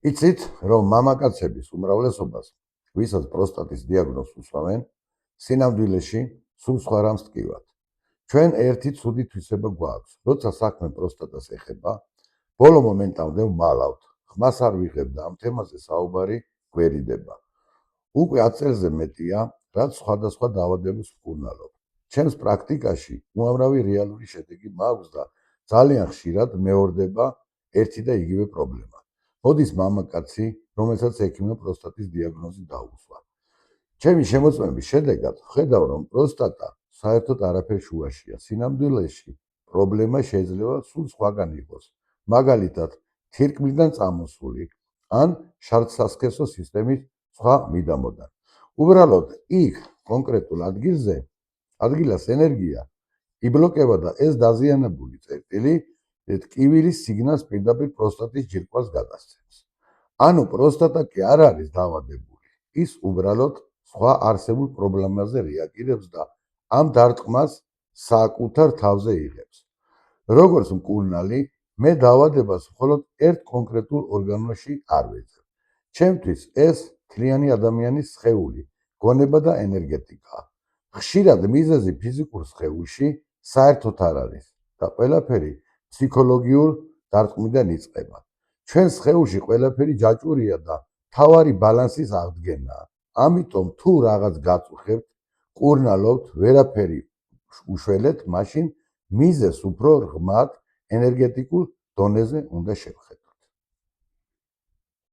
იცით, რომ მამაკაცების უმრავლესობას, ვისაც პროსტატის დიაგნოზს უსვამენ, სინამდვილეში სულ სხვა რამს ტკივათ. ჩვენ ერთი ცუდი თვისება გვაქვს, როცა საქმე პროსტატას ეხება, ბოლო მომენტამდე ვმალავთ, ხმას არ ვიღებ და ამ თემაზე საუბარი გვერიდება. უკვე 10 წელზე მეტია, რაც სხვადასხვა დაავადების ვკურნალობ. ჩემს პრაქტიკაში უამრავი რეალური შედეგი მაქვს და ძალიან ხშირად მეორდება ერთი და იგივე პრობლემა. მოდის მამაკაცი, რომელსაც ექიმმა პროსტატის დიაგნოზი დაუსვა. ჩემი შემოწმების შედეგად ვხედავ, რომ პროსტატა საერთოდ არაფერ შუაშია. სინამდვილეში პრობლემა შეიძლება სულ სხვაგან იყოს. მაგალითად, თირკმლიდან წამოსული ან შარდსასქესო სისტემის სხვა მიდამოდან. უბრალოდ იქ კონკრეტულ ადგილას ენერგია იბლოკება და ეს დაზიანებული წერტილი ტკივილის სიგნალს პირდაპირ პროსტატის ჯირკვალს გადასცემს. ანუ პროსტატა კი არ არის დაავადებული, ის უბრალოდ სხვა არსებულ პრობლემაზე რეაგირებს და ამ დარტყმას საკუთარ თავზე იღებს. როგორც მკურნალი, მე დაავადებას მხოლოდ ერთ კონკრეტულ ორგანოში არ ვეძებ. ჩემთვის ეს მთლიანი ადამიანის სხეული, გონება და ენერგეტიკაა. ხშირად მიზეზი ფიზიკურ სხეულში საერთოდ არ არის და ყველაფერი ფსიქოლოგიურ დარტყმიდან იწყება. ჩვენ სხეულში ყველაფერი ჯაჭვურია და თავარი ბალანსის აღდგენაა. ამიტომ თუ რაღაც გაწუხებთ, მკურნალობთ, ვერაფერი უშველეთ, მაშინ მიზეზს უფრო ღრმად ენერგეტიკულ დონეზე უნდა შევხედოთ.